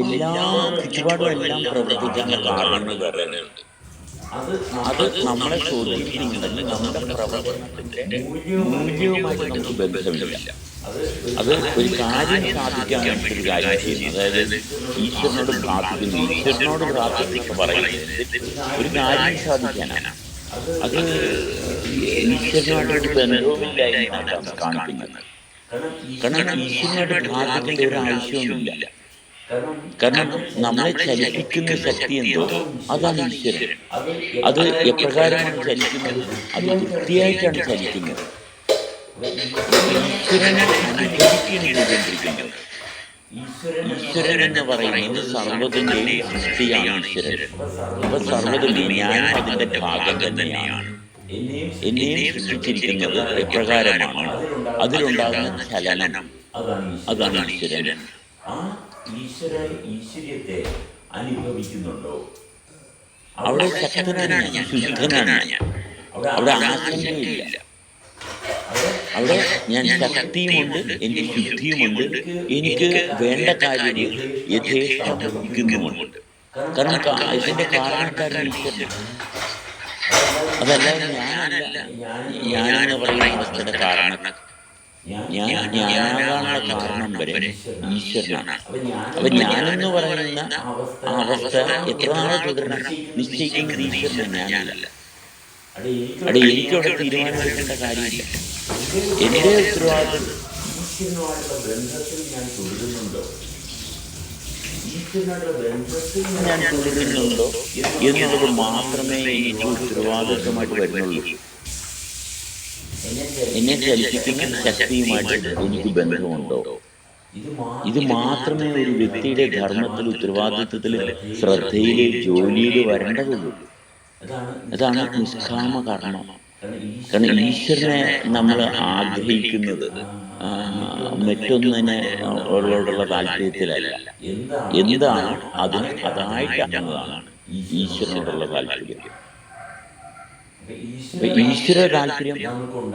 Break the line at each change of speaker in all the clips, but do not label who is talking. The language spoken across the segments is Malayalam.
എല്ലാം ചുറ്റുപാടും എല്ലാം പ്രവർത്തിക്കാനുള്ള കാരണങ്ങൾ വേറെ ഉണ്ട്. അത് നമ്മളെ സ്വാധീനിക്കുന്നുണ്ടെങ്കിൽ നമ്മുടെ പ്രവർത്തനത്തിന്റെ മൂല്യവുമായിട്ട് നമുക്ക് ബന്ധമില്ല. അത് ഒരു കാര്യം സാധിക്കാൻ വേണ്ടി ഒരു കാര്യം ചെയ്യുന്നു. അതായത് ഈശ്വരനോട് പ്രാർത്ഥിക്കുന്നു. ഈശ്വരനോട് പ്രാർത്ഥിക്കുന്നു പറയുന്നത് ഒരു കാര്യം സാധിക്കാനാണ്. അത് ഈശ്വരനുമായിട്ടൊരു ബന്ധവുമില്ല എന്നാണ് കാണിക്കുന്നത്. കാരണം ഈശ്വരനായിട്ട് പ്രാർത്ഥിക്കേണ്ട ഒരു ആവശ്യവുമില്ല. കാരണം നമ്മളെ ചലിപ്പിക്കുന്ന ശക്തി എന്തോ അതാണ് ഈശ്വരൻ. അത് എപ്രകാരമാണ് ചലിക്കുന്നത്? അത് വൃത്തിയായിട്ടാണ് ചലിക്കുന്നത്. ഈശ്വരനെ അനുഭവിക്കുകയാണ് ചെയ്തുകൊണ്ടിരിക്കുന്നത്. ഈശ്വരൻ എന്ന് പറയുന്നത് സർവ്വതിന്റെയും സൃഷ്ടിയാണ് ഈശ്വരൻ. അപ്പൊ സർവ്വതിന്റെയും ഞാനും അതിന്റെ ഭാഗം തന്നെയാണ്. എന്നെയും സൃഷ്ടിച്ചിരിക്കുന്നത് എപ്രകാരമാണ്? അതിലുണ്ടാകുന്ന ചലനം അതാണ് ഈശ്വരൻ.
ഈശ്വര്യത്തെ അനുഭവിക്കുന്നുണ്ടോ?
അവിടെ ശക്തനാണ് ഞാൻ, ശുദ്ധനാണ് ഞാൻ. അവിടെ ആശങ്കയില്ല. അവിടെ ഞാൻ ശക്തിയുമുണ്ട്, എനിക്ക് ശുദ്ധിയുമുണ്ട്, എനിക്ക് വേണ്ട കാര്യങ്ങൾ യഥേഷ്ടം ലഭിക്കുന്നുമുണ്ട്. കാരണം ഇതിന്റെ കാരണക്കാരൻ ഈശ്വരനാണ്. അതല്ലാതെ ഞാനല്ല. ഞാനെന്ന് പറയുന്ന അവസ്ഥയുടെ കാരണം ഞാനാകാനുള്ള കാരണം വരെ ഈശ്വരനാണ്. അപ്പൊ ഞാനെന്ന് പറയുന്ന ആ അവസ്ഥ എത്ര നാൾ തുടരണം നിശ്ചയിക്കുന്നത് ഈശ്വരൻ, ഞാനല്ല. അവിടെ എനിക്കവിടെ തീരുമാനമെടുക്കേണ്ട കാര്യമില്ല. എന്റെ ഉത്തരവാദിത്വം ഞാൻ തുടരുന്നുണ്ടോ എന്നുള്ളത് മാത്രമേ എനിക്ക് ഉത്തരവാദിത്വമായിട്ട് വരുന്നുള്ളൂ. എന്നെ ചലിപ്പിക്കുന്ന ശക്തിയുമായിട്ട് എനിക്ക് ബന്ധമുണ്ടോ? ഇത് മാത്രമേ ഒരു വ്യക്തിയുടെ ധർമ്മത്തിൽ, ഉത്തരവാദിത്വത്തിൽ, ശ്രദ്ധയിൽ, ജോലിയിൽ വരേണ്ടതുള്ളൂ. അതാണ് നിഷ്കാമ കർമ്മം. കാരണം ഈശ്വരനെ നമ്മൾ ആഗ്രഹിക്കുന്നത് മറ്റൊന്നിനെ ഉള്ളോടുള്ള താല്പര്യത്തിലല്ല. എന്താണ് അതിന് അതായിട്ട് എന്നതാണ് ഈശ്വരനോടുള്ള താല്പര്യം. ഈശ്വര താല്പര്യം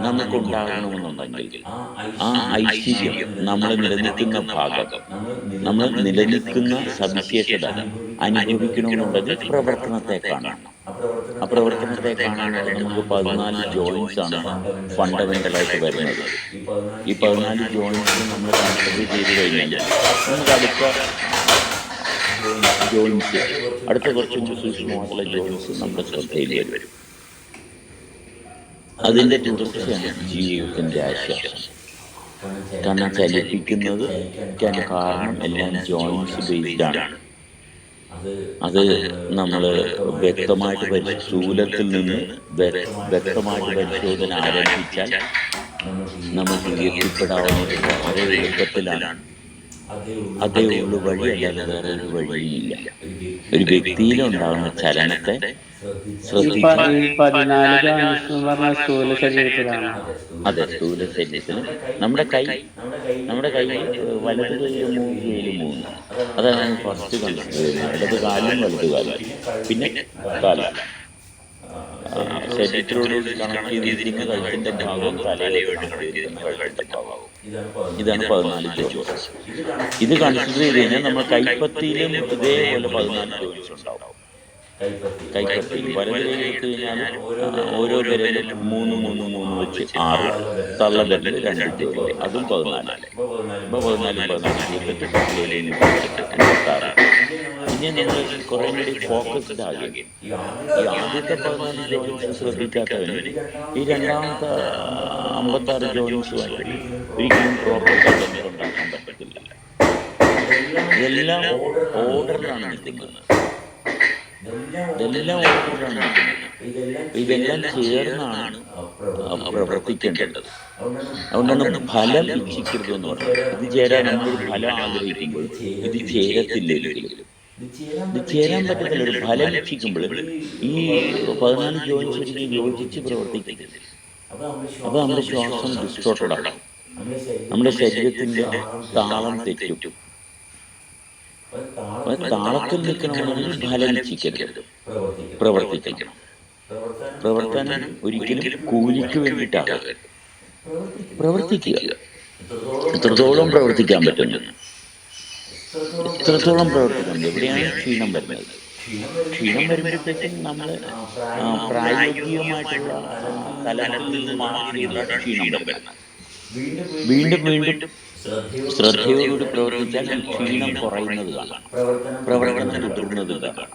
നമുക്കുണ്ടാകണമെന്നുണ്ടെങ്കിൽ ആ ഐശ്വര്യം നമ്മൾ നിലനിൽക്കുന്ന ഭാഗം, നമ്മൾ നിലനിൽക്കുന്ന സവിശേഷത അനുഭവിക്കണമെന്നുണ്ടെങ്കിൽ പ്രവർത്തനത്തെ കാണണം. ആ പ്രവർത്തനത്തെ കാണാനുള്ള നമുക്ക് 14 ജോയിൻസ് ആണ് ഫണ്ടമെന്റലായിട്ട് വരുന്നത്. ഈ 14 ജോയിൻസ് നമ്മൾ കൺസിഡർ ചെയ്ത് കഴിഞ്ഞാൽ നമുക്ക് അടുത്ത കുറച്ച് സൂക്ഷ്മമായിട്ടുള്ള ജോയിൻസ് നമ്മുടെ ശ്രദ്ധയിൽ വരും. അതിൻ്റെ തുടർച്ചയാണ് ജീവിതത്തിൻ്റെ ആശ്വാസം. കാരണം ചലിപ്പിക്കുന്നത് കാരണം എല്ലാം ജോയിൻസ് ബേസ്ഡാണ്. അത് നമ്മൾ വ്യക്തമായിട്ട് സ്ഥൂലത്തിൽ നിന്ന് വ്യക്തമായിട്ട് പരിശോധന ആരംഭിച്ചാൽ നമുക്ക് എത്തിപ്പെടാവുന്നത് വളരെ എളുപ്പത്തിലാണ്. അതേ ഉള്ളു വഴി, അല്ലാതെ വേറെ ഒരു വഴിയില്ല. ഒരു വ്യക്തിയിലുണ്ടാകുന്ന ചലനത്തെ അതെ, സ്ഥൂല ശരീരത്തിൽ നമ്മുടെ കൈ വലത് കൈയിൽ 3 അതാണ് ഫസ്റ്റ് കൺസിഡർ ചെയ്യുന്നത്. ഇടത് കാലും വലത് കാലും, പിന്നെ കാലം. ശരീരത്തിലൂടെ കണക്ട് ചെയ്തിരിക്കുന്ന കഴുത്തിന്റെ ഭാഗവും തലയോട് കണക്ട് ചെയ്തിരിക്കുന്ന കഴുത്തിന്റെ ഭാഗവും. ഇതാണ് 14 ജോയിൻസ്. ഇത് കൺസിഡർ ചെയ്ത് കഴിഞ്ഞാൽ നമ്മൾ കൈപ്പത്തിയിലും ഇതേപോലെ 14 ജോയിൻസ് ഉണ്ടാവും. കൈപ്പത്തി വലത് കൈ എടുത്തു കഴിഞ്ഞാൽ ഓരോ വിരലും 3 വെച്ച് 6, തള്ളവിരൽ 2 ജോയിന്റ്, അതും 14. ഇപ്പൊ 14 56. ഇനി നിങ്ങൾ കുറെ കൂടി ഫോക്കസ്ഡ് ആകും. ഈ ആദ്യത്തെ 14 ജോയിൻസ് ശ്രദ്ധിക്കാത്തവന് ഈ രണ്ടാമത്തെ 56 ജോയിൻസുമായിട്ട് ഒരിക്കലും പ്രോപ്പർ ബാലൻസ് ഉണ്ടാക്കാൻ പറ്റത്തില്ല. ഇതെല്ലാം ഓർഡറിലാണ് നിൽക്കുന്നത്. ഇതെല്ലാം ചേർന്നാണ് പ്രവർത്തിക്കേണ്ടത്. അതുകൊണ്ടാണ് ഫലം ഇച്ഛിക്കരുത് എന്ന് പറയുന്നത്. ഇത് ചേരാൻ നമ്മളൊരു ഫലം ആഗ്രഹിക്കുമ്പോൾ ഇത് ചേരത്തില്ലെങ്കിലും, ഇത് ചേരാൻ പറ്റത്തില്ല. ഒരു ഫലം ഇച്ഛിക്കുമ്പോൾ ഈ 14 ജോയിൻസ് ഒരിക്കലും യോജിച്ച് പ്രവർത്തിക്കരുത്. അപ്പോൾ നമ്മുടെ ശ്വാസം ഡിസ്റ്റോർട്ടഡാണ്, നമ്മുടെ ശരീരത്തിന്റെ താളം തെറ്റും. താളത്തിൽ നിൽക്കണമെങ്കിൽ ഫലം ഇച്ഛിക്കരുത്, പ്രവർത്തിക്കണം. പ്രവർത്തനം ഒരിക്കലും കൂലിക്ക് വേണ്ടിയിട്ടാകരുത്. പ്രവർത്തിക്കുക, എത്രത്തോളം പ്രവർത്തിക്കാൻ പറ്റുന്നു എത്രത്തോളം പ്രവർത്തിക്കുന്നുണ്ട്, എവിടെയാണ് ക്ഷീണം വരുന്നത്? ക്ഷീണം വരുമ്പോഴത്തേക്കും നമ്മൾ പ്രായോഗികമായിട്ടുള്ള തലത്തിൽ നിന്ന് മാറിയുള്ളതാണ് ക്ഷീണം വരുന്നത്. വീണ്ടും വീണ്ടും ശ്രദ്ധയോടുകൂടി പ്രവർത്തിച്ചാൽ ഈ ക്ഷീണം കുറയുന്നത് കാണാം, പ്രവർത്തനം തുടരുന്നത് കാണാം.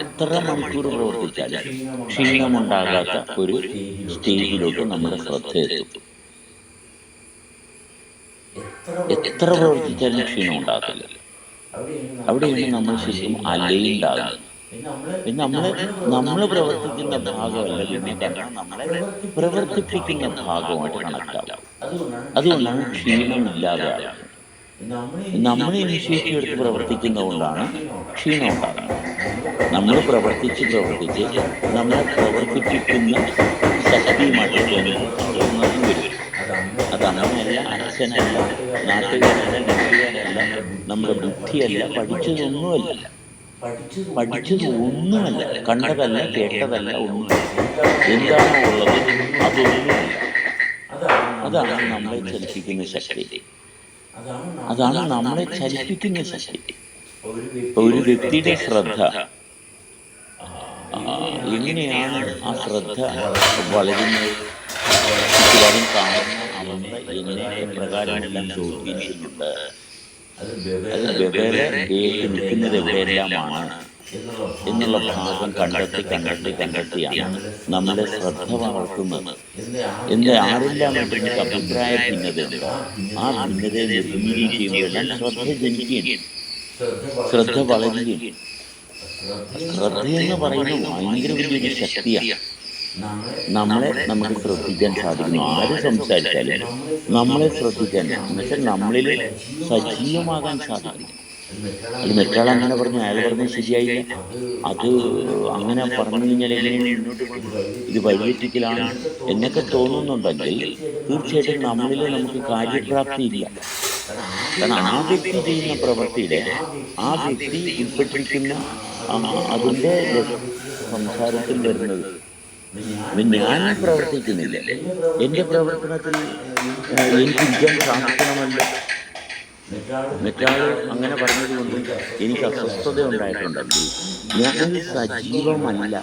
എത്ര മണിക്കൂർ പ്രവർത്തിച്ചാലും ക്ഷീണമുണ്ടാകാത്ത ഒരു സ്റ്റേജിലോട്ട് നമ്മുടെ ശ്രദ്ധ എത്തും. എത്ര പ്രവർത്തിച്ചാലും ക്ഷീണം ഉണ്ടാകത്തില്ല. അവിടെയാണ് നമ്മൾ ശരിക്കും അലയുണ്ടാകുന്നത്. പിന്നെ നമ്മൾ പ്രവർത്തിക്കുന്ന ഭാഗമല്ല പിന്നെ കാരണം നമ്മളെ പ്രവർത്തിപ്പിക്കുന്ന ഭാഗമായിട്ട് കണക്കാവും. അതുകൊണ്ടാണ് ക്ഷീണം ഇല്ലാതെയാകുന്നത്. നമ്മൾ ഇനിഷ്യേറ്റീവ് എടുത്ത് പ്രവർത്തിക്കുന്നതുകൊണ്ടാണ് ക്ഷീണം ഉണ്ടാകുന്നത്. നമ്മൾ പ്രവർത്തിച്ച് നമ്മളെ പ്രവർത്തിപ്പിക്കുന്ന ശക്തിയുമായിട്ട് വരും. അതങ്ങനെയല്ല, അച്ഛനല്ല, നാട്ടുകാരല്ല, നാട്ടുകാരല്ല, നമ്മുടെ ബുദ്ധിയല്ല, പഠിച്ചതൊന്നുമല്ല, കണ്ടതല്ല, കേട്ടതല്ല, ഒന്നുമില്ല. എന്താണോ ഉള്ളത് അതൊന്നുമില്ല. അതാണ് നമ്മളെ ചലിപ്പിക്കുന്ന ശക്തി. അതാണ് നമ്മളെ ചലിപ്പിക്കുന്ന ശക്തി. ഒരു വ്യക്തിയുടെ ശ്രദ്ധ എങ്ങനെയാണ് ആ ശ്രദ്ധ വളരുന്നത്? ചുറ്റുപാടും കാണുന്ന അവസ്ഥ എന്നെ എപ്രകാരമെല്ലാം സ്വാധീനിക്കുന്നുണ്ട്, അത് വെവ്വേറെ നിൽക്കുന്നത് എവിടെയെല്ലാമാണ് എന്നുള്ള ഭാഗം കണ്ടെത്തിയാണ് നമ്മുടെ ശ്രദ്ധ വളർത്തുന്നത്. ആരെല്ലാം എനിക്ക് അഭിപ്രായ ഭിന്നതയുണ്ട്, ആ ഭിന്നതയെ നിർവീര്യം ചെയ്യുമ്പോഴെല്ലാം ശ്രദ്ധ ജനിക്കുകയും ശ്രദ്ധ വളരുകയും. ശ്രദ്ധ എന്ന് പറയുന്നത് ഭയങ്കര വലിയൊരു ശക്തിയാണ്. നമുക്ക് ശ്രദ്ധിക്കാൻ സാധിക്കുന്നു. ആര് സംസാരിച്ചാലും നമ്മളെ ശ്രദ്ധിക്കാൻ, എന്നുവെച്ചാൽ നമ്മളിൽ സജീവമാകാൻ സാധിക്കും. അത് മറ്റൊരാൾ അങ്ങനെ പറഞ്ഞു, അയാൾ പറഞ്ഞത് ശരിയായില്ല, അത് അങ്ങനെ പറഞ്ഞു കഴിഞ്ഞാൽ എങ്ങനെ മുന്നോട്ട് പോകും, ഇത് വഴിയെറ്റിക്കലാണ് എന്നൊക്കെ തോന്നുന്നുണ്ടെങ്കിൽ തീർച്ചയായിട്ടും നമ്മളിൽ നമുക്ക് കാര്യപ്രാപ്തി ഇല്ല. കാരണം ആ വ്യക്തി ചെയ്യുന്ന പ്രവൃത്തിയുടെ ആ വ്യക്തി ഉൾപ്പെട്ടിരിക്കുന്ന അതിൻ്റെ സംസാരത്തിൽ വരുന്നത്. ഞാൻ പ്രവർത്തിക്കുന്നില്ല, എൻ്റെ പ്രവർത്തനത്തിൽ എനിക്ക് വിജയം സാധിക്കണമല്ലോ. മറ്റാൾ അങ്ങനെ പറഞ്ഞതുകൊണ്ട് എനിക്ക് അസ്വസ്ഥത ഉണ്ടായിട്ടുണ്ടെങ്കിൽ ഞാൻ സജീവമല്ല.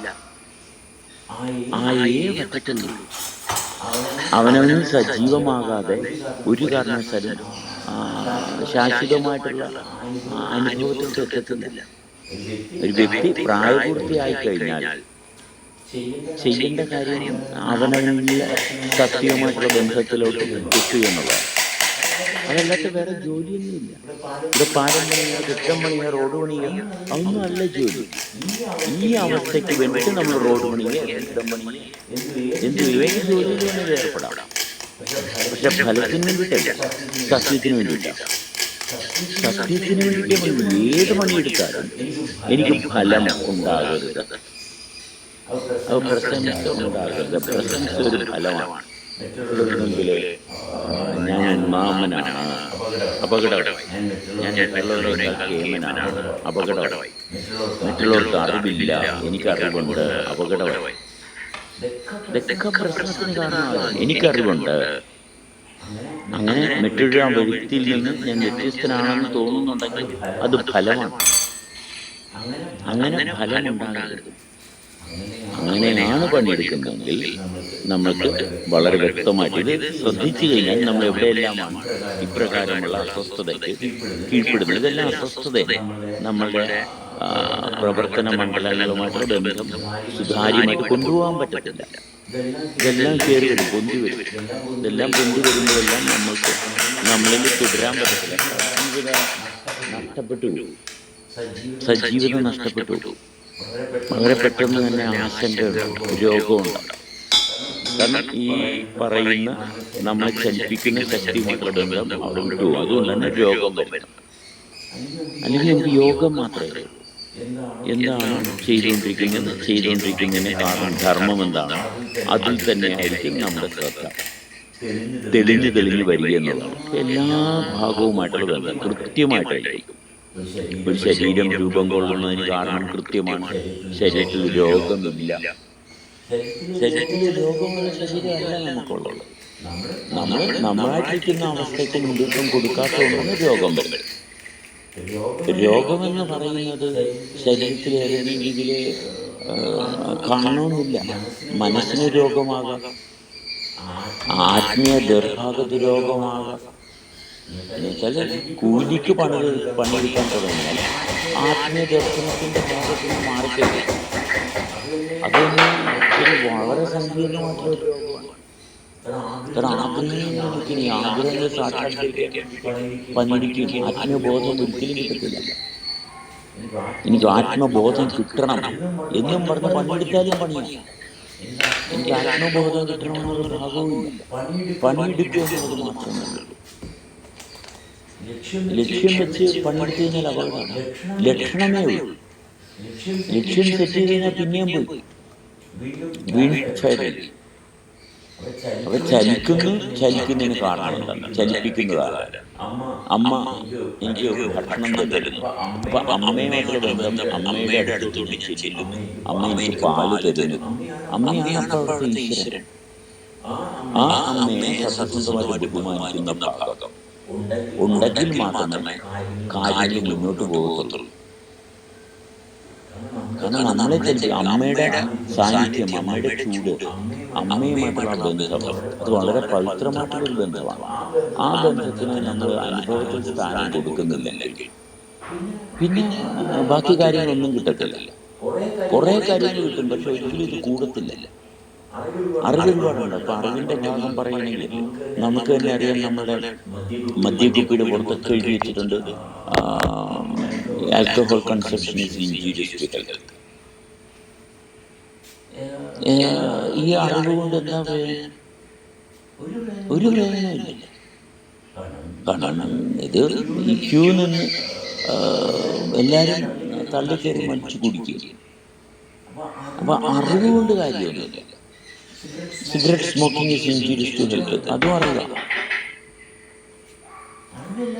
ആയേ പറ്റത്തുള്ളൂ. അവനവന് സജീവമാകാതെ ഒരു കാരണവശാലും ശാശ്വതമായിട്ടുള്ള അനുഭവത്തിൽ എത്തത്തില്ല. ഒരു വ്യക്തി പ്രായപൂർത്തിയായി കഴിഞ്ഞാൽ ചെയ്യേണ്ട കാര്യം അവനവനിലെ സത്യവുമായിട്ടുള്ള ബന്ധത്തിലോട്ട് എത്തുക എന്നുള്ളതാണ്. അതല്ലാത്ത വേറെ ജോലിയൊന്നുമില്ല. ഇവിടെ പാലം പണിയുക, കെട്ടിടം പണിയുക, റോഡ് പണിയുക, അതൊന്നും അല്ല ജോലി. ഈ അവസ്ഥയ്ക്ക് വേണ്ടിയിട്ട് നമ്മൾ റോഡ് പണിയുക, കെട്ടിടം പണിയുക, ഏത് ജോലിയിൽ വേണമെങ്കിൽ ഏർപ്പെടാം. പക്ഷെ ഫലത്തിന് വേണ്ടിയിട്ടല്ല, സത്യത്തിന് വേണ്ടിയിട്ടാണ്. സത്യത്തിന് വേണ്ടിയിട്ട് ഏത് പണിയെടുത്താലും എനിക്ക് ഫലം ഉണ്ടാകരുത്, അത് പ്രശംസ ഉണ്ടാകരുത്. പ്രശംസ ഒരു ഫലമാണ്. മറ്റുള്ളവരെങ്കിൽ ഞാൻ ഒന്നാമനാണ്, അപകടമായി. ഞാൻ മറ്റുള്ളവരെക്കാൾ കേമനാണ്, അപകടമായി. മറ്റുള്ളവർക്ക് അറിവില്ല, എനിക്ക് അറിവുണ്ട്, അപകടമായി. ഇതൊക്കെ പ്രശ്നത്തിന് കാരണമാണ്. എനിക്കറിവുണ്ട്. അങ്ങനെ മറ്റൊരു വ്യക്തിയിൽ നിന്ന് ഞാൻ വ്യത്യസ്തനാണെന്ന് തോന്നുന്നുണ്ടെങ്കിൽ അത് ഫലമാണ്. അങ്ങനെ ഫലം ഉണ്ടാകരുത്. അങ്ങനെയാണ് പണിയെടുക്കുന്നതെങ്കിൽ നമ്മൾക്ക് വളരെ വ്യക്തമായിട്ട് ഇത് ശ്രദ്ധിച്ചു കഴിഞ്ഞാൽ നമ്മൾ എവിടെയെല്ലാമാണ് ഇപ്രകാരമുള്ള അസ്വസ്ഥതയ്ക്ക് കീഴ്പ്പെടുന്നത്. ഇതെല്ലാം അസ്വസ്ഥത നമ്മളുടെ പ്രവർത്തന മണ്ഡലങ്ങളുമായിട്ടുള്ള ബന്ധം സുതാര്യമായിട്ട് കൊണ്ടുപോകാൻ പറ്റത്തില്ല. ഇതെല്ലാം കയറി വരും, പൊന്തി വരും. ഇതെല്ലാം പൊന്തി വരുമ്പോഴെല്ലാം നമ്മളിൽ തുടരാൻ പറ്റത്തില്ല. നഷ്ടപ്പെട്ടു, സജീവത നഷ്ടപ്പെട്ടു. വളരെ പെട്ടെന്ന് തന്നെ ആശങ്കയുണ്ട്, രോഗമുണ്ട്. കാരണം ഈ പറയുന്ന നമ്മളെ ചലിപ്പിക്കുന്ന ശക്തിയുമായിട്ടുള്ള ബന്ധം അവിടെ വിട്ടു. അതുകൊണ്ട് തന്നെ രോഗം വരും. അല്ലെങ്കിൽ നമുക്ക് യോഗം മാത്രമേ ഉള്ളൂ. എന്താണ് ചെയ്തുകൊണ്ടിരിക്കുന്നതിന് കാരണം, ധർമ്മം എന്താണ്, അതിൽ തന്നെ ആയിരിക്കും നമ്മുടെ ശ്രദ്ധ തെളിഞ്ഞു വരിക എന്നുള്ളതാണ്. എല്ലാ ഭാഗവുമായിട്ടുള്ള ബന്ധം കൃത്യമായിട്ടായിരിക്കും. ഒരു ശരീരം രൂപം കൊള്ളുന്നതിന് കാരണം കൃത്യമാണ്. ശരീരത്തിൽ രോഗമില്ല. ശരീരത്തിൽ രോഗമുള്ള ശരീരമല്ല നമുക്കുള്ളത്. നമ്മളായിട്ടിരിക്കുന്ന അവസ്ഥയ്ക്ക് മുൻതൂക്കം കൊടുക്കാത്തതുകൊണ്ടാണ് രോഗം വരുന്നത്. രോഗമെന്ന് പറയുന്നത് ശരീരത്തിൽ ഏതെങ്കിലും രീതിയിൽ കാണണമെന്നില്ല. മനസ്സിന് രോഗമാകാം, ആത്മീയ ദുർഭാഗത രോഗമാകാം. എന്നുവെച്ചാൽ കൂലിക്ക് പണിയെടുക്കാൻ തുടങ്ങിയാൽ ആത്മീയ ദർശനത്തിൻ്റെ ഭാഗത്ത് നിന്ന് മാറിക്കഴിയും. അത് തന്നെ ഒരു വളരെ സങ്കീർണമായിട്ടുള്ള ഒരു രോഗമാണ്. ആഗ്രഹങ്ങൾ സാക്ഷാത്കരിക്കാൻ പണിയെടുക്കും. ആത്മബോധം ഒരിക്കലും കിട്ടത്തില്ല. എനിക്ക് ആത്മബോധം കിട്ടണം എന്നും പറഞ്ഞ് പണിയെടുത്താലും പണിയാണ്. എനിക്ക് ആത്മബോധം കിട്ടണമെന്നുള്ള ഭാഗവുമില്ല. പണിയെടുക്കുക എന്നുള്ളത് മാത്രമേ ഉള്ളൂ. ലക്ഷ്യം വെച്ച് പണിയെടുത്തു കഴിഞ്ഞാൽ അപകടമാണ്. ലക്ഷണമേ ഉള്ളൂ. ലക്ഷ്യം സെറ്റ് ചെയ്ത് കഴിഞ്ഞാൽ പിന്നെയും പോയി വീണ്ടും അവർ ചലിക്കുന്നതിന് കാരണമുണ്ടല്ലോ. ചലിപ്പിക്കുന്നതാണ് അമ്മ. എനിക്ക് ഭക്ഷണം തരുന്നു. അപ്പൊ അമ്മയുമായിട്ടുള്ള ബന്ധം അമ്മയുടെ അടുത്തോട്ട് ചെല്ലും. അമ്മ എനിക്ക് പാല് തരുന്നു. അമ്മയാണ് അപ്പോൾ അവിടുത്തെ ഈശ്വരൻ. ആ അമ്മയെ സത്യസന്ധമായിട്ട് ബഹുമാനിക്കുന്ന ഭാഗം ഉണ്ടെങ്കിൽ മാത്രമേ കാര്യങ്ങൾ മുന്നോട്ട് പോകത്തുള്ളൂ. കാരണം നമ്മളെ അമ്മയുടെ സാന്നിധ്യം, അമ്മയുടെ ചൂട്, അമ്മയുമായിട്ടുള്ള ബന്ധം അത് വളരെ പവിത്രമായിട്ടുള്ളൊരു ബന്ധമാണ്. ആ ബന്ധത്തിന് നമ്മൾ അനുഭവത്തിൽ സ്ഥാനം കൊടുക്കുന്നില്ലെങ്കിൽ പിന്നെ ബാക്കി കാര്യങ്ങളൊന്നും കിട്ടത്തില്ല. കുറേ കാര്യങ്ങൾ കിട്ടും, പക്ഷെ ഒരിക്കലും ഇത് കൂടത്തില്ല. അറിവ് ഒരുപാടുണ്ട്. അപ്പൊ അറിവിന്റെ ഭാഗം പറയുകയാണെങ്കിൽ നമുക്ക് തന്നെ അറിയാം, നമ്മുടെ മദ്യക്കുപ്പിയുടെ പുറത്തൊക്കെ എഴുതി വെച്ചിട്ടുണ്ട് alcohol consumption is injurious to health. ഈ അറിവ് കൊണ്ട് എന്താ പ്രയോജനം? ഒരു പ്രയോജനമില്ല. കാരണം ഇത് ഈ ക്യൂ നിന്ന് എല്ലാവരും തള്ളിക്കയറി മടിച്ചു കുടിക്കുക. അപ്പൊ അറിവ് കൊണ്ട് കാര്യമൊന്നുമില്ല. Cigarette smoking is injurious to health, അതും അറിയാം.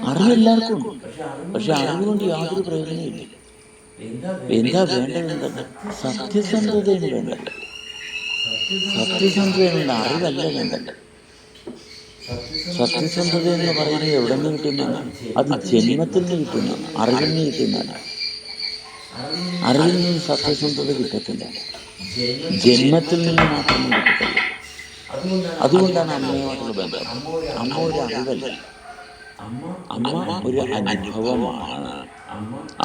അറിവ് എല്ലാവർക്കും ഉണ്ട്, പക്ഷെ അറിവ് കൊണ്ട് യാതൊരു പ്രയോജനമില്ല. എന്താ വേണ്ടതെന്താണ്? സത്യസന്ധതയാണ് വേണ്ടത്. സത്യസന്ധതയുണ്ട്, അറിവല്ല വേണ്ടത്. സത്യസന്ധത എന്ന് പറയുന്നത് എവിടെ നിന്ന് കിട്ടുന്നതാണ്? അത് ജന്മത്തിൽ നിന്ന് കിട്ടുന്നതാണ്, അറിവിൽ നിന്ന് കിട്ടുന്നതാണ്. അറിവിൽ നിന്ന് സത്യസന്ധത കിട്ടത്തില്ല, ജന്മത്തിൽ നിന്ന് മാത്രമേ കിട്ടത്തുള്ളൂ. അതുകൊണ്ടാണ് അമ്മയുമായിട്ടുള്ള ബന്ധം. അമ്മ ഒരു അറിവല്ല, അമ്മ ഒരു അനുഭവമാണ്.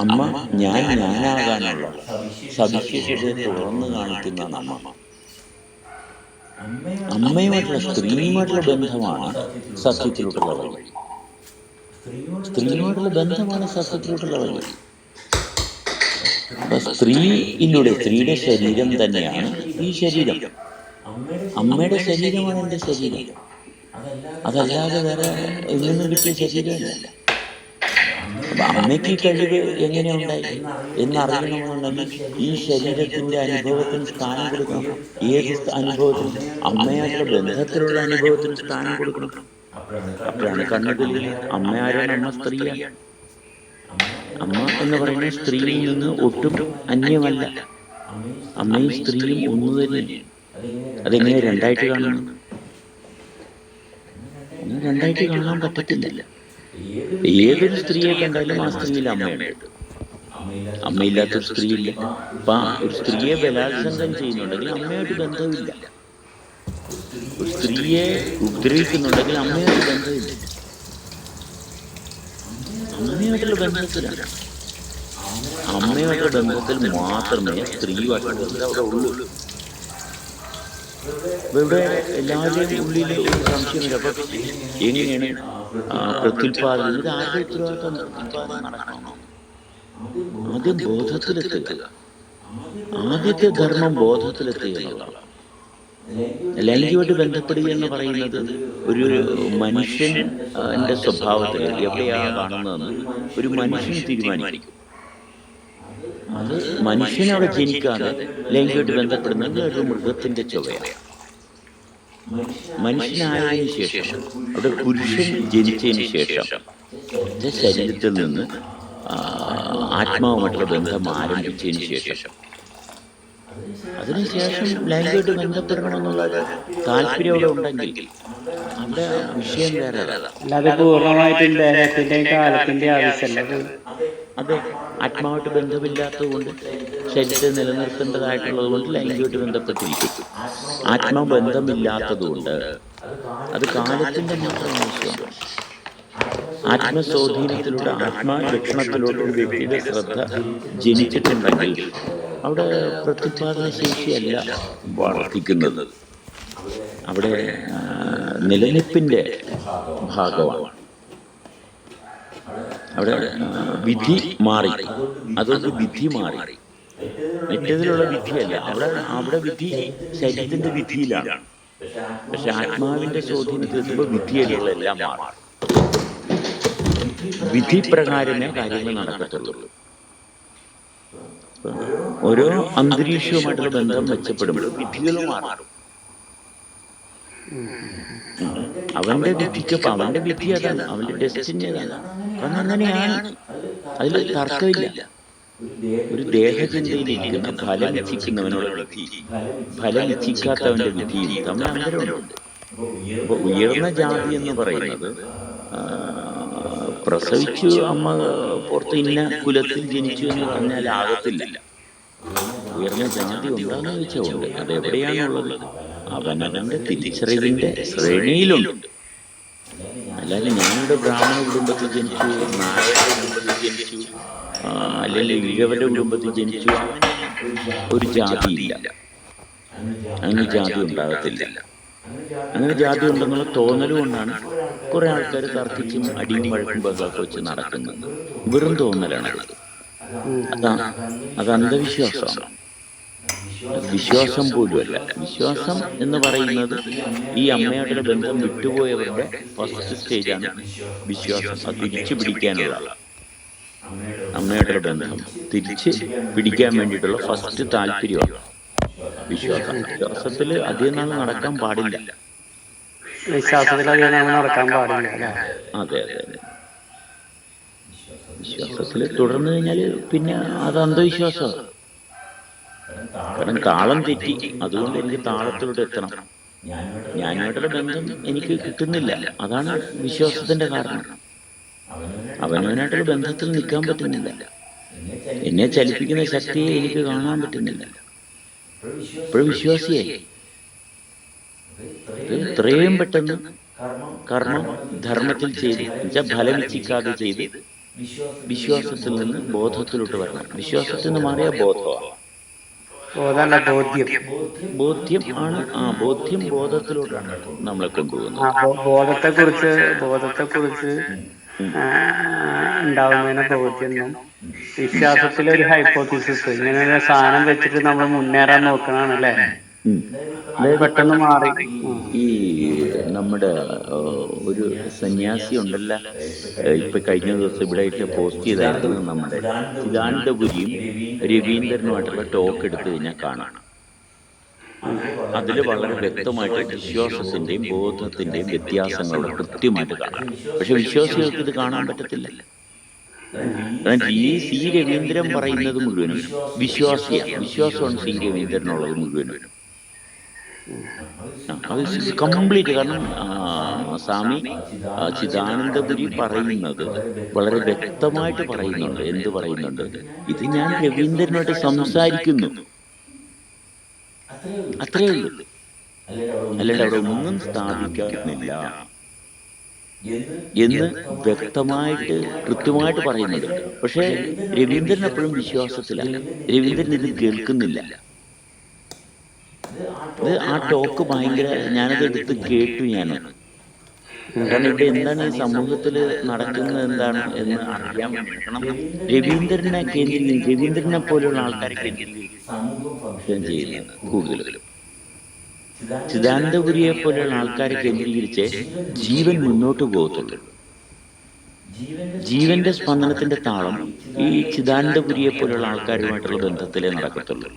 അമ്മ ഞാനാകാനുള്ള സവിശേഷതയെ തുറന്നു കാണിക്കുന്നതാണ് അമ്മ. അമ്മയുമായിട്ടുള്ള സ്ത്രീയുമായിട്ടുള്ള ബന്ധമാണ് സത്യത്തിലോട്ടുള്ള വഴി. സ്ത്രീയുമായിട്ടുള്ള ബന്ധമാണ് സത്യത്തിലോട്ടുള്ള വഴി. അപ്പൊ സ്ത്രീയിലൂടെ, സ്ത്രീയുടെ ശരീരം തന്നെയാണ് ഈ ശരീരം. അമ്മയുടെ ശരീരമാണ് എൻ്റെ ശരീരം, അതല്ലാതെ വേറെ എങ്ങനെ കിട്ടിയ ശരീരമല്ല. അപ്പൊ അമ്മയ്ക്ക് കഴിവ് എങ്ങനെ ഉണ്ടായി എന്നറിയണമെന്നുണ്ടെങ്കിൽ ഈ ശരീരത്തിന്റെ അനുഭവത്തിന് സ്ഥാനം കൊടുക്കണം. ഏത് അനുഭവത്തിന്? അമ്മയായിട്ടുള്ള ബന്ധത്തിലുള്ള അനുഭവത്തിന് സ്ഥാനം കൊടുക്കണം. അപ്പോഴാണ് കണ്ണുകളിൽ അമ്മ ആരാണ്? അമ്മ സ്ത്രീയാണ്. അമ്മ എന്ന് പറയുന്ന സ്ത്രീയിൽ നിന്ന് ഒട്ടും അന്യമല്ല. അമ്മയും സ്ത്രീയും ഒന്നു തന്നെയാണ്. അതെങ്ങനെ രണ്ടായിട്ട് കാണണം? അങ്ങനെ രണ്ടായിട്ട് കാണാൻ പറ്റത്തില്ല. ഏതൊരു സ്ത്രീയെ കണ്ടാലും ആ സ്ത്രീയിൽ അമ്മയുണ്ട്. അമ്മയില്ലാത്തൊരു സ്ത്രീയില്ല. അപ്പൊ ഒരു സ്ത്രീയെ ബലാത്സംഗം ചെയ്യുന്നുണ്ടെങ്കിൽ അമ്മയായിട്ട് ബന്ധമില്ല. ഒരു സ്ത്രീയെ ഉപദ്രവിക്കുന്നുണ്ടെങ്കിൽ അമ്മയായിട്ട് ബന്ധമില്ല. അമ്മയായിട്ടുള്ള ബന്ധത്തിലാണ്, അമ്മയായിട്ടുള്ള ബന്ധത്തിൽ മാത്രമേ സ്ത്രീയുമായിട്ടുള്ള ബന്ധം അവിടെ ഉള്ളൂ. ഇവിടെ എല്ലാവരുടെയും ഉള്ളിൽ ഒരു സംശയമില്ല. അപ്പൊ എങ്ങനെയാണ് പ്രത്യുൽപാദനം? ഇത് ആരുടെ ഉത്തരവാദിത്വം? പ്രത്യുൽപാദനം നടക്കണോ? ആദ്യം ബോധത്തിലെത്തുക. ആദ്യത്തെ ധർമ്മം ബോധത്തിലെത്തുക എന്നുള്ളതാണ്. ലൈംഗികമായിട്ട് ബന്ധപ്പെടുക എന്ന് പറയുന്നത് ഒരു മനുഷ്യൻ്റെ സ്വഭാവത്തിൽ എവിടെയാണ് കാണുന്നതെന്ന് ഒരു മനുഷ്യൻ തീരുമാനിക്കും. അത് മനുഷ്യനവിടെ ജനിക്കാതെ ലൈംഗികമായിട്ട് ബന്ധപ്പെടുന്നത് ഒരു മൃഗത്തിന്റെ ചുവയാണ്. മനുഷ്യനായതിനു ശേഷം അവിടെ പുരുഷൻ ജനിച്ചതിന് ശേഷം ശരീരത്തിൽ നിന്ന് ആത്മാവുമായിട്ടുള്ള ബന്ധം ആരംഭിച്ചതിന് ശേഷം അതിനുശേഷം ലൈംഗികമായിട്ട് ബന്ധപ്പെടണമെന്നുള്ള താല്പര്യം അവിടെ ഉണ്ടെങ്കിൽ അവിടെ വിഷയം വേറെ.
അല്ലാതെ പൂർണ്ണമായിട്ടും ദേഹത്തിന്റെയും കാലത്തിന്റെ ആവശ്യമല്ല.
അതെ, ആത്മാവായിട്ട് ബന്ധമില്ലാത്തത് കൊണ്ട് ശരീരത്തെ നിലനിർത്തേണ്ടതായിട്ടുള്ളത് കൊണ്ട് ലൈംഗികമായിട്ട് ബന്ധപ്പെട്ടിരിക്കും. ആത്മബന്ധമില്ലാത്തത് കൊണ്ട് അത് കാലത്തിൻ്റെ മാത്രം ആവശ്യമാണ്. ആത്മസ്വാധീനത്തിലൂടെ ആത്മാലക്ഷണത്തിലോട്ട് ഒരു വ്യക്തിയുടെ ശ്രദ്ധ ജനിച്ചിട്ടുണ്ടെങ്കിൽ അവിടെ പ്രത്യുത്പാദന ശേഷിയല്ല വർദ്ധിക്കുന്നത്, അവിടെ നിലനിൽപ്പിൻ്റെ ഭാഗമാണ്. അവിടെ വിധി മാറി, അതുകൊണ്ട് വിധി മാറി. മറ്റേതിലുള്ള വിധിയല്ല, അവിടെ വിധി ശരീരത്തിൻ്റെ വിധിയിലാണ്. പക്ഷെ ആത്മാവിൻ്റെ സ്വാധീനത്തിൽ എത്തുമ്പോൾ വിധിയിലുള്ളതെല്ലാം മാറും. വിധി പ്രകാരമേ കാര്യങ്ങൾ നടക്കത്തുള്ളൂ. ഓരോ അന്തരീക്ഷവുമായിട്ടുള്ള ബന്ധം മെച്ചപ്പെടുമ്പോഴും വിധികൾ മാറും. അവന്റെ വിധിക്കപ്പോൾ അവന്റെ വിധി അതാണ്, അവന്റെ ഡെസ്റ്റിനി അതാണ്. കാരണം അങ്ങനെയാണ്, അതിൽ തർക്കമില്ല. ഒരു ദേഹചിന്തയിലിരിക്കുന്ന ഫലം ഇച്ഛിക്കുന്നവനുള്ള വിധി, ഫലം ഇച്ഛിക്കാത്തവന്റെ വിധിയും തമ്മിൽ അന്തരമുണ്ട്. അപ്പൊ ഉയർന്ന ജാതി എന്ന് പറയുന്നത് പ്രസവിച്ചു അമ്മ പുറത്ത് ഇന്ന കുലത്തിൽ ജനിച്ചു എന്ന് പറഞ്ഞാൽ ആകത്തില്ല. ഉയർന്ന ജാതി ഉണ്ടാകുന്ന ചോദിച്ചുകൊണ്ട് അത് എവിടെയാണുള്ളത്? അവനവന്റെ തിരിച്ചറിവിന്റെ ശ്രേണിയിലുണ്ട്. അല്ലാതെ ഞാനിവിടെ ബ്രാഹ്മണ കുടുംബത്തിൽ ജനിച്ചു, നായരുടെ കുടുംബത്തിൽ ജനിച്ചു, അല്ലെങ്കിൽ ഈഴവരുടെ കുടുംബത്തിൽ ജനിച്ചു, ഒരു ജാതിയില്ല. അങ്ങനെ ജാതി ഉണ്ടാകത്തില്ല. അങ്ങനെ ജാതി ഉണ്ടെന്നുള്ള തോന്നൽ കൊണ്ടാണ് കുറെ ആൾക്കാർ തർക്കിച്ചും അടിയും വഴക്കും ബഹളമൊക്കെ വെച്ച് നടക്കുന്നത്. വെറും തോന്നലാണത്. അത് അന്ധവിശ്വാസമാണ്. വിശ്വാസം പോലുമല്ല. വിശ്വാസം എന്ന് പറയുന്നത് ഈ അമ്മയായിട്ടുള്ള ബന്ധം വിട്ടുപോയവരുടെ ഫസ്റ്റ് സ്റ്റേജാണ് വിശ്വാസം. അത് തിരിച്ചു പിടിക്കാനുള്ള, അമ്മയായിട്ടുള്ള ബന്ധം തിരിച്ച് പിടിക്കാൻ വേണ്ടിയിട്ടുള്ള ഫസ്റ്റ് താല്പര്യമാണ് വിശ്വാസം. വിശ്വാസത്തിൽ അധികം നാൾ നടക്കാൻ പാടില്ല. അതെ. വിശ്വാസത്തിൽ തുടർന്നു കഴിഞ്ഞാൽ പിന്നെ അത് അന്ധവിശ്വാസമാണ്. കാരണം താളം തെറ്റി, അതുകൊണ്ട് എനിക്ക് താളത്തിലൂടെ എത്തണം. ഞാനുമായിട്ടുള്ള ബന്ധം എനിക്ക് കിട്ടുന്നില്ല, അതാണ് വിശ്വാസത്തിന്റെ കാരണം. അവനവനായിട്ടുള്ള ബന്ധത്തിൽ നിൽക്കാൻ പറ്റുന്നില്ല. എന്നെ ചലിപ്പിക്കുന്ന ശക്തിയെ എനിക്ക് കാണാൻ പറ്റുന്നില്ല. ഇപ്പോഴും വിശ്വാസിയായി ഇത്രയും പെട്ടെന്ന് കർമ്മം ധർമ്മത്തിൽ ചെയ്ത് എന്നുവെച്ചാൽ ഫലമിച്ഛിക്കാതെ ചെയ്ത് വിശ്വാസത്തിൽ നിന്ന് ബോധത്തിലോട്ട് വരണം. വിശ്വാസത്തിൽ നിന്ന് മാറിയ ബോധമാണ്. ബോധ്യം ആണ്. ബോധ്യം ബോധത്തിലോട്ടാണ് നമ്മളെ കൊണ്ടുപോകുന്നത്.
ബോധത്തെക്കുറിച്ച് ഉണ്ടാവുന്നതിനെ ബോധ്യം, വിശ്വാസത്തിലൊരു ഹൈപ്പോത്തിസിസ്, ഇങ്ങനെ ഒരു സാധനം വെച്ചിട്ട് നമ്മൾ മുന്നേറാൻ നോക്കണാണല്ലേ. പെട്ടെന്ന് മാറി.
ഈ നമ്മുടെ ഒരു സന്യാസി ഉണ്ടല്ല, ഇപ്പൊ കഴിഞ്ഞ ദിവസം ഇവിടെ പോസ്റ്റ് ചെയ്തായിരുന്നു, നമ്മുടെ ചിദാനന്ദപുരിയും രവീന്ദ്രനുമായിട്ടുള്ള ടോക്ക് എടുത്തു കഴിഞ്ഞാൽ കാണാം. അതിൽ വളരെ വ്യക്തമായിട്ട് വിശ്വാസത്തിന്റെയും ബോധത്തിന്റെയും വ്യത്യാസങ്ങളോട് കൃത്യമായിട്ട് കാണാം. പക്ഷെ വിശ്വാസികൾക്ക് ഇത് കാണാൻ പറ്റത്തില്ല. ഈ സി രവീന്ദ്രൻ പറയുന്നത് മുഴുവനും വിശ്വാസമാണ്. സി രവീന്ദ്രനുള്ളത് മുഴുവനും അത് കംപ്ലീറ്റ്. കാരണം സ്വാമി ചിദാനന്ദപുരി പറയുന്നത് വളരെ വ്യക്തമായിട്ട് പറയുന്നുണ്ട്. എന്ത് പറയുന്നുണ്ട്? ഇത് ഞാൻ രവീന്ദ്രനുമായിട്ട് സംസാരിക്കുന്നു, അത്രേ ഉള്ളൂ. അല്ലാണ്ട് അവിടെ ഒന്നും സ്ഥാപിക്കുന്നില്ല എന്ന് വ്യക്തമായിട്ട് കൃത്യമായിട്ട് പറയുന്നുണ്ട്. പക്ഷെ രവീന്ദ്രൻ എപ്പോഴും വിശ്വാസത്തിലല്ല. രവീന്ദ്രൻ ഇത് കേൾക്കുന്നില്ല. ഇത് ആ ടോക്ക് ഭയങ്കര, ഞാനത് എടുത്ത് കേട്ടു. കാരണം ഇവിടെ എന്താണ് ഈ സമൂഹത്തിൽ നടക്കുന്നത് എന്താണ് എന്ന് അറിയാൻ വേണ്ടി. കാരണം രവീന്ദ്രനെ പോലെയുള്ള ആൾക്കാരെ കേന്ദ്രീകരിച്ച് ചെയ്യുന്നത് കൂടുതലും. ചിദാനന്ദപുരിയെ പോലെയുള്ള ആൾക്കാരെ കേന്ദ്രീകരിച്ച് ജീവൻ മുന്നോട്ട് പോകത്തുള്ളൂ. ജീവന്റെ സ്പന്ദനത്തിന്റെ താളം ഈ ചിദാനന്ദപുരിയെ പോലെയുള്ള ആൾക്കാരുമായിട്ടുള്ള ബന്ധത്തിലേ നടക്കത്തുള്ളൂ.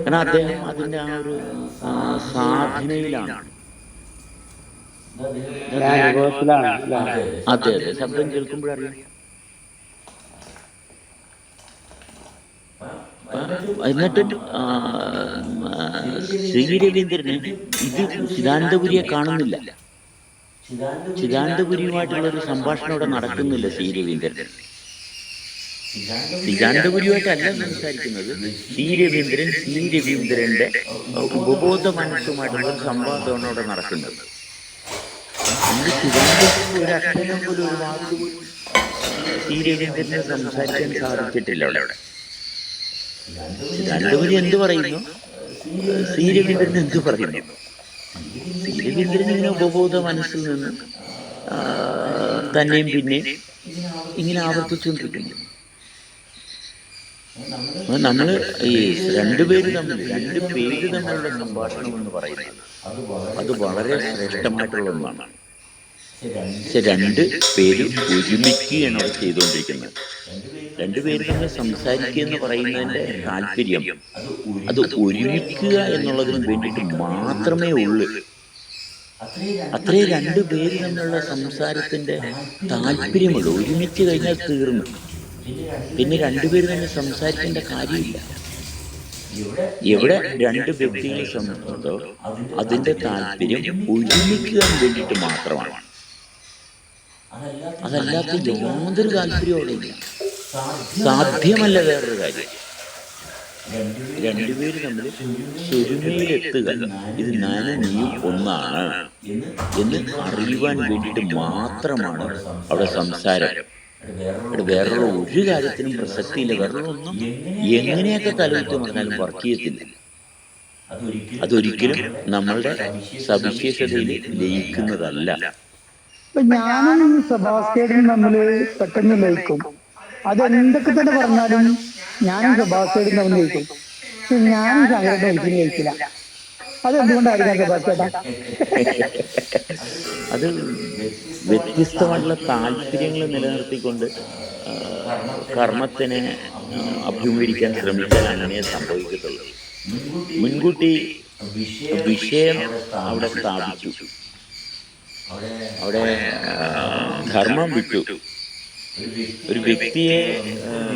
കാരണം അദ്ദേഹം അതിന്റെ ആ ഒരു സാധനയിലാണ്. അതെ, ശബ്ദം കേൾക്കുമ്പോഴറിയാം. എന്നിട്ട് ശ്രീ രവീന്ദ്രന് ഇത് ചിദാനന്ദപുരിയെ കാണുന്നില്ല. ചിദാനന്ദപുരിയുമായിട്ടുള്ള ഒരു സംഭാഷണം ഇവിടെ നടക്കുന്നില്ല ശ്രീ രവീന്ദ്രൻ. സിജാനന്ദപുരിയുമായിട്ടല്ല സംസാരിക്കുന്നത്. സി രവീന്ദ്രന്റെ ഉപബോധ മനസ്സുമായിട്ടുള്ള ഒരു സംവാദമാണ് അവിടെ നടക്കുന്നത്. നമുക്ക് സിജാനന്ദപുരി ഒരു അക്ഷരം പോലും ഒരു വാക്ക് പോലും സി രവീന്ദ്രന് സംസാരിക്കാൻ സാധിച്ചിട്ടില്ല അവിടെ. സിജാനന്ദപുരി എന്ത് പറയുന്നു, സി രവീന്ദ്രൻ എന്ത് പറയുന്നു. സി രവീന്ദ്രൻ ഇങ്ങനെ ഉപബോധ മനസ്സിൽ നിന്ന് തന്നെയും പിന്നെ ഇങ്ങനെ ആവർത്തിച്ചുകൊണ്ടിരിക്കുന്നു. നമ്മൾ ഈ രണ്ട് പേര് തമ്മിലുള്ള സംഭാഷണം എന്ന് പറയുന്നത് അത് വളരെ ശ്രേഷ്ഠമായിട്ടുള്ള ഒന്നാണ്. പക്ഷെ രണ്ട് പേര് ഒരുമിക്കുകയാണ് അവിടെ ചെയ്തുകൊണ്ടിരിക്കുന്നത്. രണ്ടുപേര് തമ്മിൽ സംസാരിക്കുക എന്ന് പറയുന്നതിൻ്റെ താല്പര്യം അത് ഒരുമിക്കുക എന്നുള്ളതിന് വേണ്ടിയിട്ട് മാത്രമേ ഉള്ളൂ. അത്രേ രണ്ടു പേര് തമ്മിലുള്ള സംസാരത്തിൻ്റെ താല്പര്യമുള്ളൂ. ഒരുമിച്ച് കഴിഞ്ഞാൽ തീർന്നു. പിന്നെ രണ്ടുപേര് തന്നെ സംസാരിക്കേണ്ട കാര്യമില്ല. എവിടെ രണ്ട് വ്യക്തികൾ സംബന്ധിച്ചോ അതിൻ്റെ താല്പര്യം ഒരുമിക്കാൻ വേണ്ടിയിട്ട് മാത്രമാണ്. അതല്ലാത്ത യാതൊരു താല്പര്യവും അവിടെ ഇല്ല. സാധ്യമല്ല വേറൊരു കാര്യം. രണ്ടുപേര് തമ്മിൽ സ്വരുമയിലെത്തുക, ഇത് ഞാനും നീയും ഒന്നാണ് എന്ന് അറിയുവാൻ വേണ്ടിയിട്ട് മാത്രമാണ് അവിടെ സംസാരം. വേറെയുള്ള ഒരു കാര്യത്തിനും പ്രസക്തിയില്ല. വേറെയുള്ള ഒന്നും എങ്ങനെയൊക്കെ തലവിട്ട് പറഞ്ഞാലും വർക്ക് ചെയ്യത്തില്ല. അതൊരിക്കലും നമ്മളുടെ സവിശേഷതയിൽ ലയിക്കുന്നതല്ല.
ഞാനും സെബാസ്റ്റ്യനും തമ്മില് പെട്ടെന്ന് ലയിക്കും. അതെന്തൊക്കെ തന്നെ പറഞ്ഞാലും ഞാനും സെബാസ്റ്റ്യനും തമ്മിൽ ലയിക്കും. ഞാനും ശങ്കരനെ ഒരിക്കലും ലയിക്കില്ല. അതെന്തുകൊണ്ടായിരിക്കാം സെബാസ്റ്റ്യേട്ടാ?
അത് വ്യത്യസ്തമായിട്ടുള്ള താല്പര്യങ്ങൾ നിലനിർത്തിക്കൊണ്ട് കർമ്മത്തിനെ അഭിമുഖീകരിക്കാൻ ശ്രമിച്ചാൽ അങ്ങനെ സംഭവിക്കത്തുള്ളൂ. മുൻകൂട്ടി വിഷയം അവിടെ സ്ഥാപിച്ചു, അവിടെ ധർമ്മം വിട്ടു, ഒരു വ്യക്തിയെ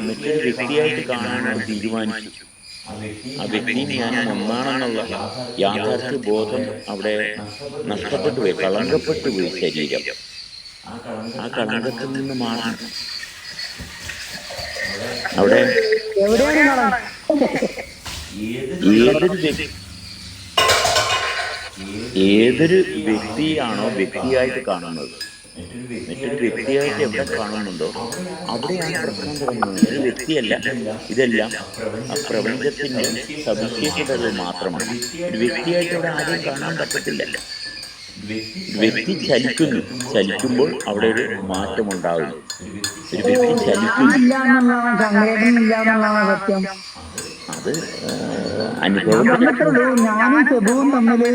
മറ്റൊരു വ്യക്തിയായിട്ട് കാണാൻ തീരുമാനിച്ചു. ആ വ്യക്തിയും ഞാനും ഒന്നാണെന്നുള്ള യാഥാർത്ഥ്യ ബോധം അവിടെ നഷ്ടപ്പെട്ടു പോയി, കളങ്കപ്പെട്ടു പോയി ശരീരം. ആ കളങ്കത്തിൽ നിന്ന് മാറണം. അവിടെ ഏതൊരു വ്യക്തിയാണോ വ്യക്തിയായിട്ട് കാണുന്നത്, മറ്റൊരു വ്യക്തിയായിട്ട് എവിടെ കാണുന്നുണ്ടോ അവിടെയാണ് പ്രശ്നം തുടങ്ങുന്നത്. ഒരു വ്യക്തിയല്ല, ഇതെല്ലാം ആ പ്രപഞ്ചത്തിൻ്റെ സവിശേഷതകൾ മാത്രമാണ്. ഒരു വ്യക്തിയായിട്ട് അവിടെ ആരെയും കാണാൻ പറ്റത്തില്ല. വ്യക്തി ചലിക്കുമ്പോൾ അവിടെ ഒരു മാറ്റമുണ്ടാകും. ഒരു വ്യക്തി ചലിക്കുന്നു, അത് അനുഭവം.
ഞാനും സെബുവും തമ്മില്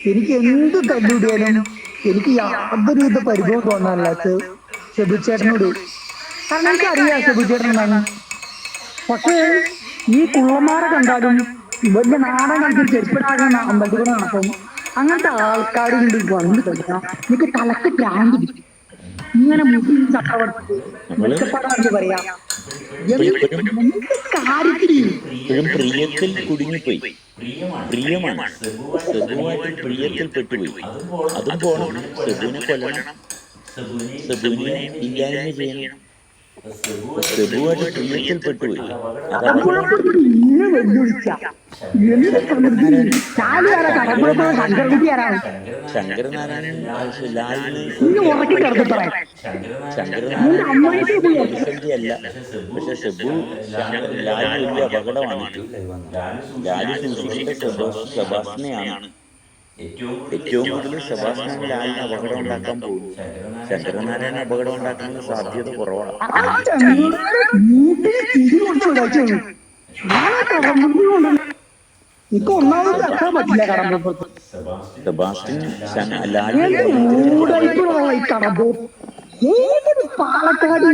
എനിക്ക് എന്ത് തല്ലുകൂടിയാലും എനിക്ക് യാതൊരു വിധ പരിഭവം തോന്നാറില്ല സെബുച്ചേട്ടനോട്. കാരണം എനിക്കറിയാം സെബുച്ചേട്ടൻ എന്നാണ്. പക്ഷേ ഈ കുള്ളന്മാരെ കണ്ടാലും വലിയ നാടൻ കളിച്ച് ചെരുപ്പിടാകാൻ അമ്പലത്തിൽ കൂടെ നടക്കും. അങ്ങനത്തെ ആൾക്കാരുണ്ട് വന്ന് കഴിക്കണം. എനിക്ക് തലക്ക് പ്രാന്തി ഇങ്ങനെ മുടി ചക്രവർത്തി മെച്ചപ്പെടാന്ന് പറയാം.
ഇപ്പോഴും പ്രിയത്തിൽ കുടുങ്ങിപ്പോയി. പ്രിയമാണ്, സെബുവായിട്ട് പ്രിയത്തിൽ പെട്ടുപോയി. അതും പോണം. സെബുവിനെ കൊല്ലണം, സെബുവിനെ ഇല്ലായ്മ ചെയ്യണം. സെബുവായിട്ട് പ്രിയത്തിൽ പെട്ടുപോയി. ശങ്കരനാരായണൻ പ്രതിസന്ധിയല്ല. പക്ഷെ സെബു ലാലു വലിയ അപകടമാണ്. ലാലു സൂക്ഷിക്കേണ്ട സെബാസ്റ്റിനെയാണ്. ഏറ്റവും കൂടുതൽ സെബാസ്റ്റിനാണ് ലാലിന് അപകടം ഉണ്ടാക്കാൻ പോകും. ശങ്കരനാരായണ അപകടം ഉണ്ടാക്കാനുള്ള സാധ്യത കുറവാണ്. സെബാസ്റ്റ്യൻ
പാലക്കാട്